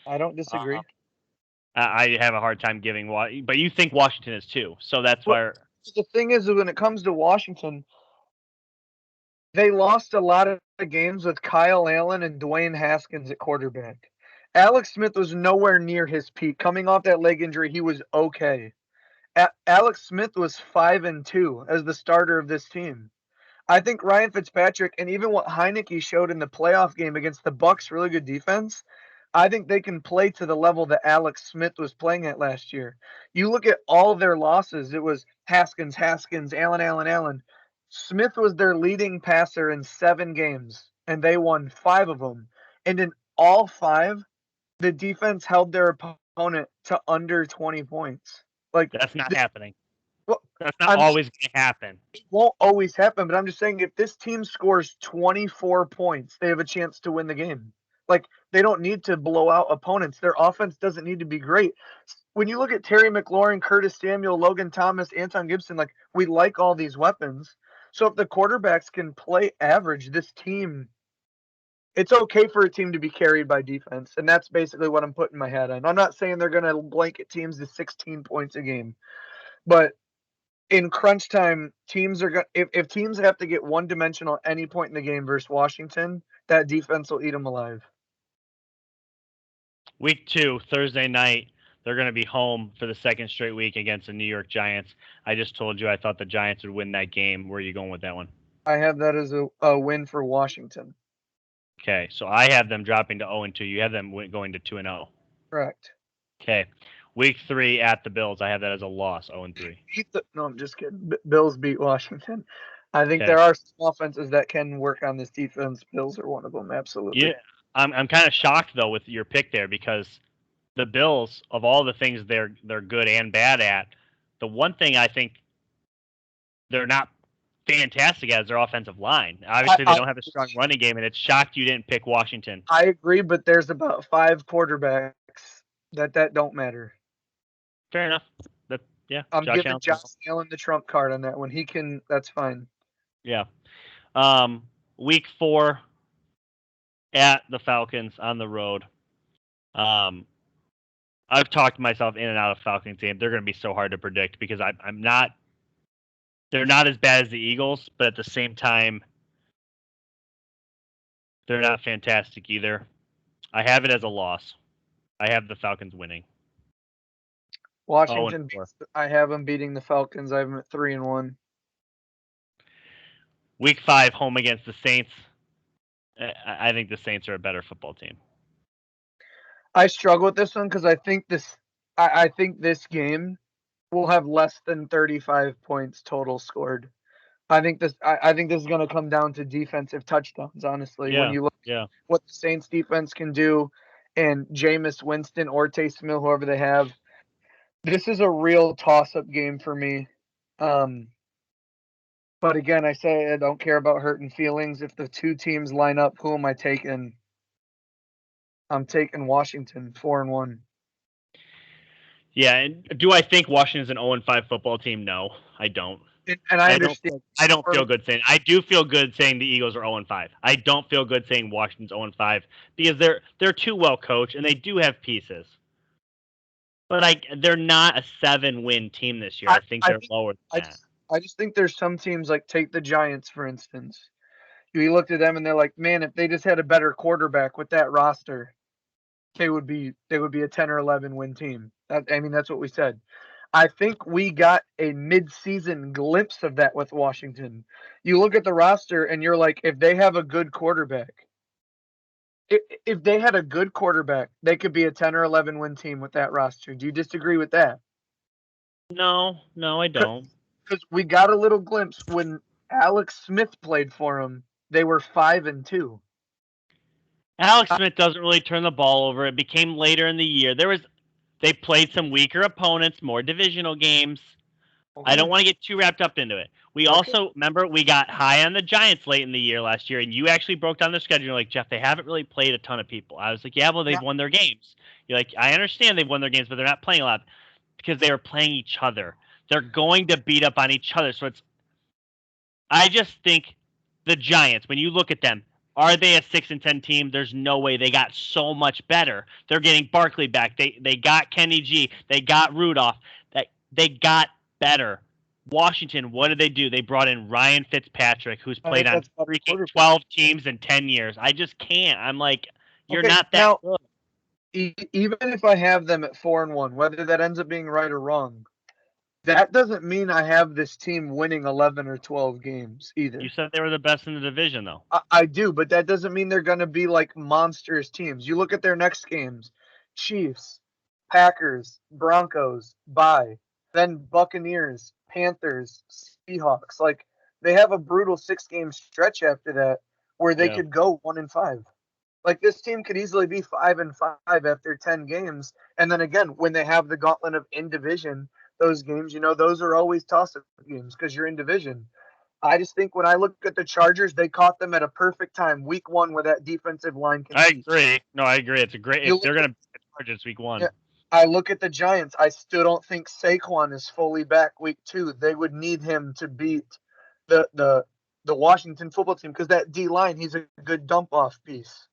I don't disagree. I have a hard time giving but you think Washington is too. So that's why. The thing is, when it comes to Washington, they lost a lot of games with Kyle Allen and Dwayne Haskins at quarterback. Alex Smith was nowhere near his peak. Coming off that leg injury, he was okay. Alex Smith was 5-2 as the starter of this team. I think Ryan Fitzpatrick and even what Heineke showed in the playoff game against the Bucs, really good defense, I think they can play to the level that Alex Smith was playing at last year. You look at all of their losses, it was Haskins, Allen. Smith was their leading passer in 7 games, and they won 5 of them. And in all 5, the defense held their opponent to under 20 points. Like, that's not happening. Well, that's not always going to happen. It won't always happen, but I'm just saying if this team scores 24 points, they have a chance to win the game. Like, they don't need to blow out opponents. Their offense doesn't need to be great. When you look at Terry McLaurin, Curtis Samuel, Logan Thomas, Anton Gibson, like, we like all these weapons. So if the quarterbacks can play average, this team, it's okay for a team to be carried by defense. And that's basically what I'm putting my hat on. I'm not saying they're going to blanket teams to 16 points a game, but in crunch time, teams are going. If teams have to get one dimensional at any point in the game versus Washington, that defense will eat them alive. Week 2, Thursday night, they're going to be home for the second straight week against the New York Giants. I just told you I thought the Giants would win that game. Where are you going with that one? I have that as a win for Washington. Okay, so I have them dropping to 0-2. You have them going to 2-0. Correct. Okay. Week 3 at the Bills, I have that as a loss, 0-3. No, I'm just kidding. Bills beat Washington. I think there are some offenses that can work on this defense. Bills are one of them, absolutely. Yeah, I'm kind of shocked though with your pick there, because the Bills, of all the things they're good and bad at, the one thing I think they're not fantastic at is their offensive line. Obviously, they don't have a strong running game, and it's shocked you didn't pick Washington. I agree, but there's about 5 quarterbacks that don't matter. Fair enough. I'm giving Josh Allen the trump card on that one. He can. That's fine. Yeah. Week 4 at the Falcons on the road. I've talked myself in and out of Falcons game. They're going to be so hard to predict because I'm not. They're not as bad as the Eagles, but at the same time, they're not fantastic either. I have it as a loss. I have the Falcons winning. Washington I have them beating the Falcons. I have them at 3-1. Week 5, home against the Saints. I think the Saints are a better football team. I struggle with this one because I think this game will have less than 35 points total scored. I think this is going to come down to defensive touchdowns. Honestly, when you look at what the Saints defense can do, and Jameis Winston or Taysom Hill, whoever they have, this is a real toss-up game for me. But again, I say I don't care about hurting feelings. If the two teams line up, who am I taking? I'm taking Washington 4-1. Yeah, and do I think Washington's an 0-5 football team? No, I don't. And I understand. I don't feel good saying. I do feel good saying the Eagles are 0-5. I don't feel good saying Washington's 0-5 because they're too well coached and they do have pieces. But they're not a 7-win team this year. I think they're lower than that. I just think there's some teams, like take the Giants, for instance. You looked at them and they're like, man, if they just had a better quarterback with that roster, they would be a 10 or 11 win team. That's what we said. I think we got a mid-season glimpse of that with Washington. You look at the roster and you're like, if they have a good quarterback, if they had a good quarterback, they could be a 10 or 11 win team with that roster. Do you disagree with that? No, I don't. Because we got a little glimpse when Alex Smith played for them. They were 5-2. Alex Smith doesn't really turn the ball over. It became later in the year. They played some weaker opponents, more divisional games. Okay. I don't want to get too wrapped up into it. We also, remember, we got high on the Giants late in the year last year, and you actually broke down the schedule. You're like, Jeff, they haven't really played a ton of people. I was like, yeah, well, they've won their games. You're like, I understand they've won their games, but they're not playing a lot because they were playing each other. They're going to beat up on each other. So I just think the Giants, when you look at them, are they a 6-10 team? There's no way. They got so much better. They're getting Barkley back. They got Kenny G. They got Rudolph. They got better. Washington, what did they do? They brought in Ryan Fitzpatrick, who's played on freaking 12 teams in 10 years. I just can't. I'm like, you're not that good. Even if I have them at 4-1, whether that ends up being right or wrong, that doesn't mean I have this team winning 11 or 12 games either. You said they were the best in the division, though. I do, but that doesn't mean they're going to be like monstrous teams. You look at their next games: Chiefs, Packers, Broncos, bye. Then Buccaneers, Panthers, Seahawks. Like, they have a brutal 6-game stretch after that where they could go 1-5. Like, this team could easily be 5-5 after 10 games. And then again, when they have the gauntlet of in division, those games, those are always toss-up games because you're in division. I just think when I look at the Chargers, they caught them at a perfect time, week 1, where that defensive line can. I agree. No, I agree. It's a great. If they're going to beat the Chargers week 1. Yeah, I look at the Giants. I still don't think Saquon is fully back week 2. They would need him to beat the Washington football team because that D line, he's a good dump off piece.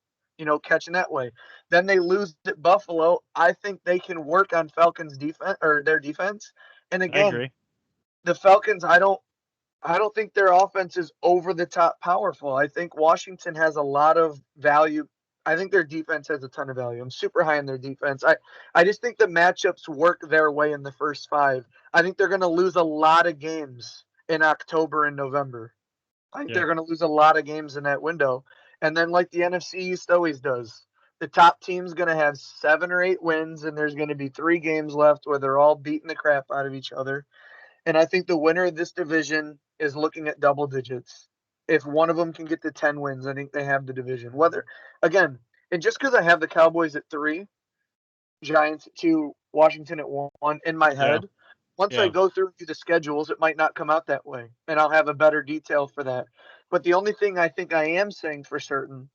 Catching that way. Then they lose at Buffalo. I think they can work on Falcons' defense or their defense. And again, I agree. The Falcons, I don't think their offense is over the top powerful. I think Washington has a lot of value. I think their defense has a ton of value. I'm super high on their defense. I just think the matchups work their way in the first 5. I think they're going to lose a lot of games in October and November. I think they're going to lose a lot of games in that window. And then, like the NFC East always does, the top team's going to have 7 or 8 wins, and there's going to be 3 games left where they're all beating the crap out of each other. And I think the winner of this division is looking at double digits. If one of them can get to 10 wins, I think they have the division. And just because I have the Cowboys at 3, Giants at 2, Washington at 1 in my head, once I go through the schedules, it might not come out that way, and I'll have a better detail for that. But the only thing I think I am saying for certain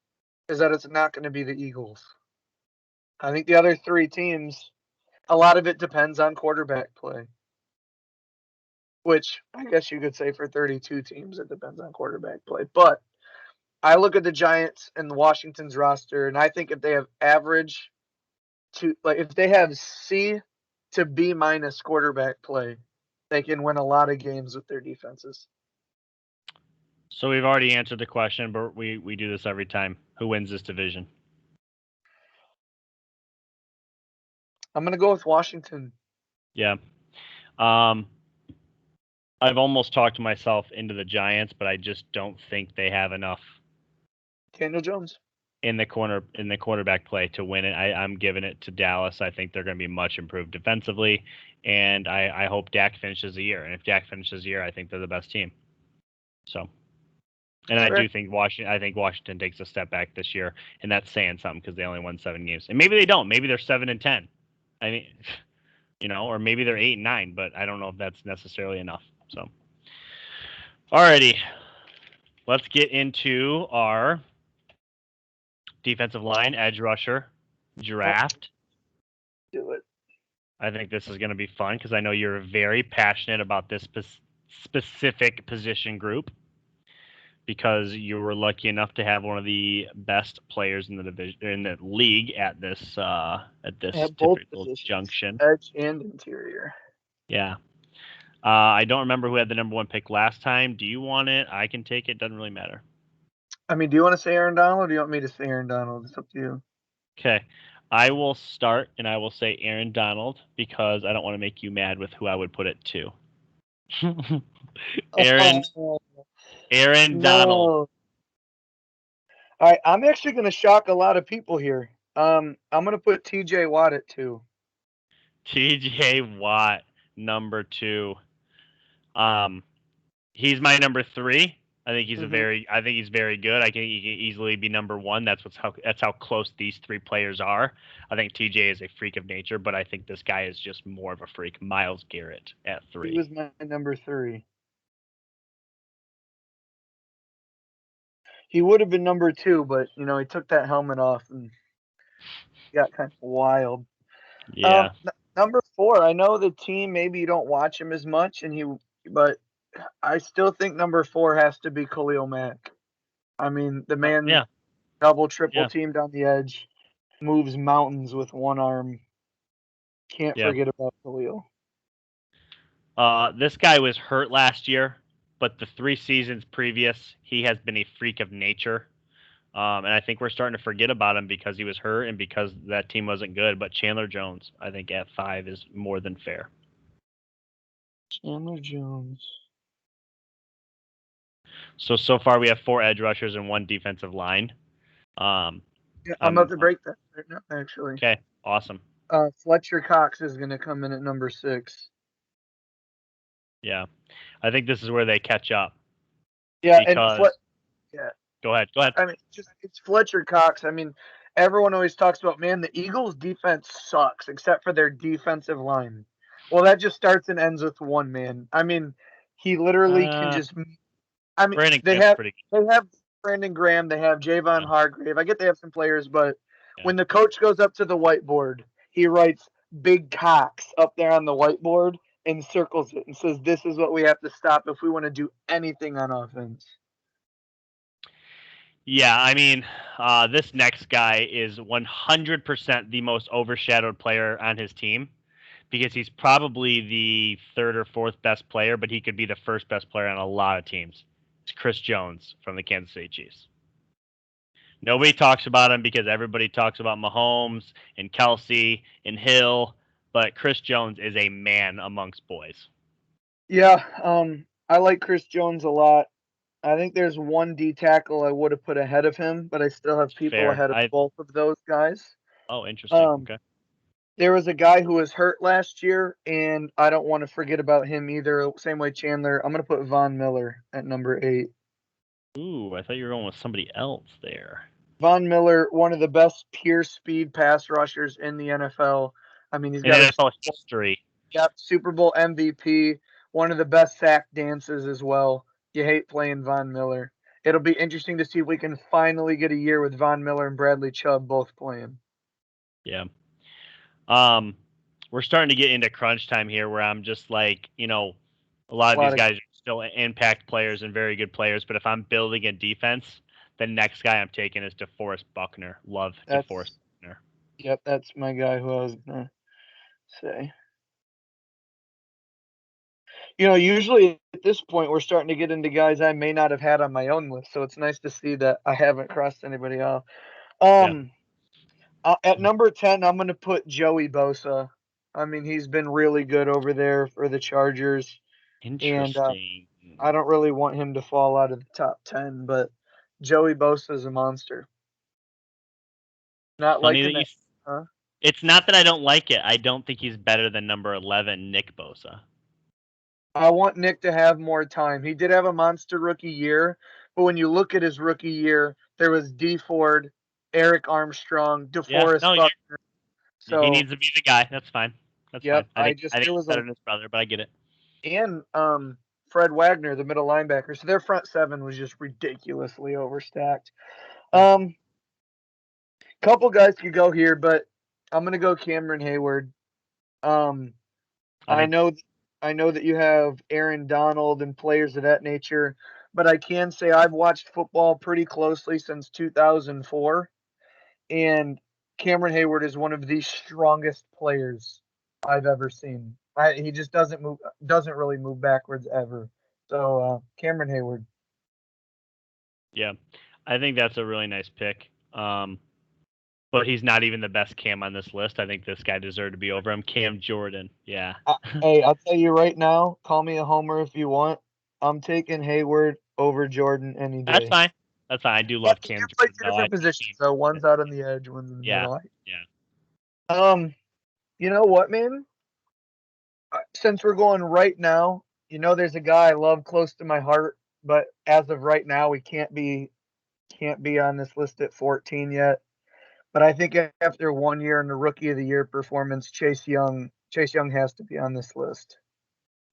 is that it's not going to be the Eagles. I think the other 3 teams, a lot of it depends on quarterback play, which I guess you could say for 32 teams, it depends on quarterback play. But I look at the Giants and Washington's roster, and I think if they have average to if they have C to B minus quarterback play, they can win a lot of games with their defenses. So we've already answered the question, but we do this every time. Who wins this division? I'm gonna go with Washington. Yeah. I've almost talked myself into the Giants, but I just don't think they have enough Daniel Jones in the quarterback play to win it. I'm giving it to Dallas. I think they're going to be much improved defensively, and I hope Dak finishes the year. And if Dak finishes the year, I think they're the best team. So, and I do think Washington takes a step back this year, and that's saying something because they only won 7 games, and maybe they don't. Maybe they're 7-10. I mean, or maybe they're 8-9, but I don't know if that's necessarily enough. So, alrighty, let's get into our defensive line, edge rusher, draft. do it. I think this is going to be fun because I know you're very passionate about this specific position group because you were lucky enough to have one of the best players in the division in the league at this typical junction, edge and interior. Yeah. I don't remember who had the number 1 pick last time. Do you want it? I can take it. Doesn't really matter. I mean, do you want to say Aaron Donald or do you want me to say Aaron Donald? It's up to you. Okay. I will start, and I will say Aaron Donald because I don't want to make you mad with who I would put it to. Aaron Donald. All right, I'm actually going to shock a lot of people here. I'm going to put TJ Watt at 2. TJ Watt, number 2. He's my number 3. I think he's very good. I think he can easily be number 1. That's how close these 3 players are. I think TJ is a freak of nature, but I think this guy is just more of a freak. Myles Garrett at 3. He was my number 3. He would have been number 2, but he took that helmet off and got kind of wild. Yeah. Number 4, I know the team, maybe you don't watch him as much, but I still think number 4 has to be Khalil Mack. I mean, the man double, triple teamed on the edge, moves mountains with one arm. Can't forget about Khalil. This guy was hurt last year, but the 3 seasons previous, he has been a freak of nature. And I think we're starting to forget about him because he was hurt and because that team wasn't good. But Chandler Jones, I think at 5 is more than fair. Chandler Jones. So far we have 4 edge rushers and 1 defensive line. I'm about to break that right now, actually. Okay, awesome. Fletcher Cox is going to come in at number 6. Yeah, I think this is where they catch up. Yeah, Go ahead. I mean, it's Fletcher Cox. I mean, everyone always talks about, man, the Eagles' defense sucks except for their defensive line. Well, that just starts and ends with one man. I mean, he literally can just. I mean, they have Brandon Graham, they have Javon Hargrave. I get they have some players, but when the coach goes up to the whiteboard, he writes Big Cox up there on the whiteboard and circles it and says, "This is what we have to stop if we want to do anything on offense." Yeah, I mean, this next guy is 100% the most overshadowed player on his team because he's probably the 3rd or 4th best player, but he could be the 1st best player on a lot of teams. It's Chris Jones from the Kansas City Chiefs. Nobody talks about him because everybody talks about Mahomes and Kelsey and Hill, but Chris Jones is a man amongst boys. Yeah, I like Chris Jones a lot. I think there's one D tackle I would have put ahead of him, but I still have people ahead of both of those guys. Oh, interesting. Okay. There was a guy who was hurt last year, and I don't want to forget about him either. Same way Chandler. I'm going to put Von Miller at number 8. Ooh, I thought you were going with somebody else there. Von Miller, one of the best pure speed pass rushers in the NFL. I mean, he's got NFL history. Yeah, Super Bowl MVP, one of the best sack dances as well. You hate playing Von Miller. It'll be interesting to see if we can finally get a year with Von Miller and Bradley Chubb both playing. Yeah. We're starting to get into crunch time here where I'm just like, a lot of these guys are still impact players and very good players, but if I'm building a defense, the next guy I'm taking is DeForest Buckner. Love DeForest Buckner. Yep, that's my guy who I was gonna say. Usually at this point we're starting to get into guys I may not have had on my own list, so it's nice to see that I haven't crossed anybody off. Yeah. At number 10, I'm gonna put Joey Bosa. I mean, he's been really good over there for the Chargers, and Interesting. I don't really want him to fall out of the top 10, but Joey Bosa is a monster. Not Funny liking that you. that, huh? It's not that I don't like it. I don't think he's better than number 11, Nick Bosa. I want Nick to have more time. He did have a monster rookie year, but when you look at his rookie year, there was D Ford, Eric Armstrong, Yeah, DeForest no, Buckner. he So, needs to be the guy. That's fine. That's fine. yep, I think it he's was better than his brother, but I get it. and Fred Wagner, the middle linebacker. So their front seven was just ridiculously overstacked. Couple guys could go here, but I'm gonna go Cameron Hayward. Um, I know that you have Aaron Donald and players of that nature, but I can say I've watched football pretty closely since 2004, and Cameron Hayward is one of the strongest players I've ever seen. He just doesn't really move backwards ever. So Cameron Hayward. Yeah, I think that's a really nice pick. But he's not even the best Cam on this list. I think this guy deserved to be over him. Cam Jordan. Yeah. Hey, I'll tell you right now, call me a homer if you want. I'm taking Hayward over Jordan any That's day. fine. That's fine. I do Yeah, love they Cam play Jordan. two different positions, though. One's out on the edge, one's in the middle. Yeah. You know what, man? Since we're going right now, there's a guy I love close to my heart, but as of right now, we can't be on this list at 14 yet. But I think after 1 year in the Rookie of the Year performance, Chase Young has to be on this list.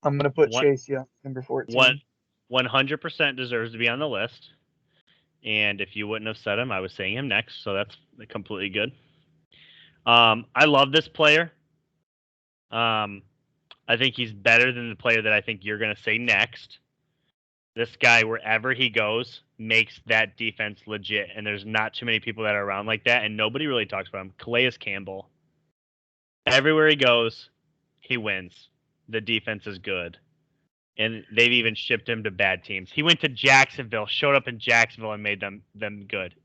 I'm gonna put Chase Young number 14. 100% deserves to be on the list. And if you wouldn't have said him, I was saying him next, so that's completely good. I love this player. I think he's better than the player that I think you're going to say next. This guy, wherever he goes, makes that defense legit, and there's not too many people that are around like that, and nobody really talks about him. Calais Campbell. Everywhere he goes, he wins. The defense is good. And they've even shipped him to bad teams. He went to Jacksonville, showed up in Jacksonville, and made them good.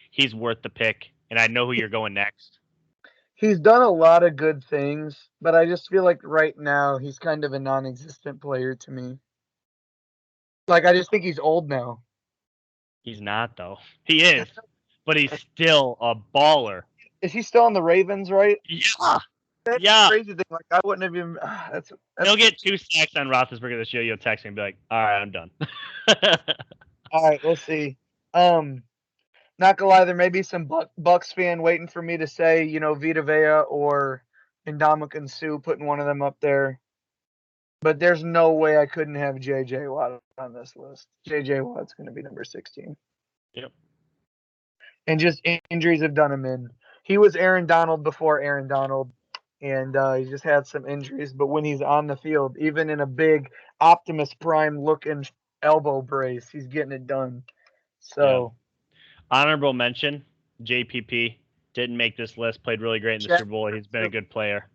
He's worth the pick, and I know who you're going next. He's done a lot of good things, but I just feel like right now he's kind of a non-existent player to me. Like, I just think he's old now. He's not, though. He is, but he's still a baller. Is he still on the Ravens, right? Yeah. That's Yeah. crazy thing. Like, I wouldn't have even. That's He'll get 2 sacks on Roethlisberger this year. You'll text me and be like, all right, I'm done. All right, we'll see. Not gonna lie, there may be some Bucks fan waiting for me to say, Vita Vea or Ndamukong Suh, putting one of them up there. But there's no way I couldn't have J.J. Watt on this list. J.J. Watt's going to be number 16. Yep. And just injuries have done him in. He was Aaron Donald before Aaron Donald, and he just had some injuries. But when he's on the field, even in a big Optimus Prime looking elbow brace, he's getting it done. So, honorable mention: JPP didn't make this list. Played really great in the Super Bowl. He's been a good player.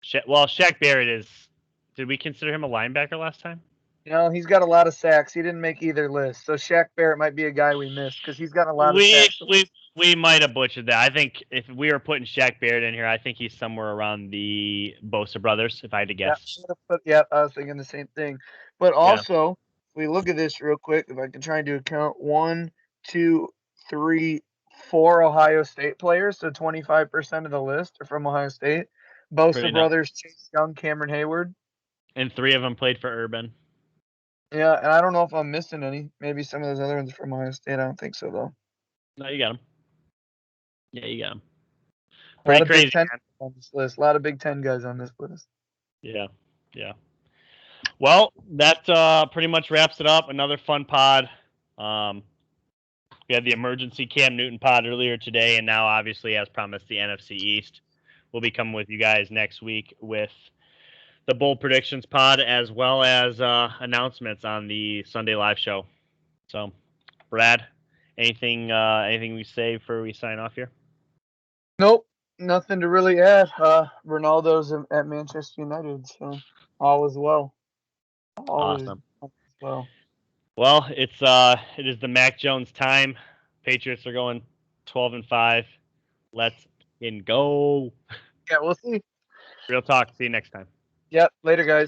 Shaq Barrett is. Did we consider him a linebacker last time? He's got a lot of sacks. He didn't make either list. So Shaq Barrett might be a guy we missed because he's got a lot of sacks. We might have butchered that. I think if we were putting Shaq Barrett in here, I think he's somewhere around the Bosa brothers, if I had to guess. Yeah, I was thinking the same thing. But also, if we look at this real quick, if I can try and do a count, 1, 2, 3, 4 Ohio State players, so 25% of the list are from Ohio State. Bosa brothers, Chase Young, Cameron Hayward. And 3 of them played for Urban. Yeah, and I don't know if I'm missing any. Maybe some of those other ones are from Ohio State. I don't think so, though. No, you got them. Yeah, you got them. Pretty crazy. Big Ten on this list. A lot of Big Ten guys on this list. Yeah. Well, that pretty much wraps it up. Another fun pod. We had the emergency Cam Newton pod earlier today, and now, obviously, as promised, the NFC East. We'll be coming with you guys next week with the bold predictions pod, as well as announcements on the Sunday live show. So, Brad, anything we say before we sign off here? Nope. Nothing to really add. Ronaldo's at Manchester United, so all is well. All is Awesome. well. Well, it is the Mac Jones time. Patriots are going 12-5. Let's go. Yeah, we'll see. Real talk. See you next time. Yep. Later, guys.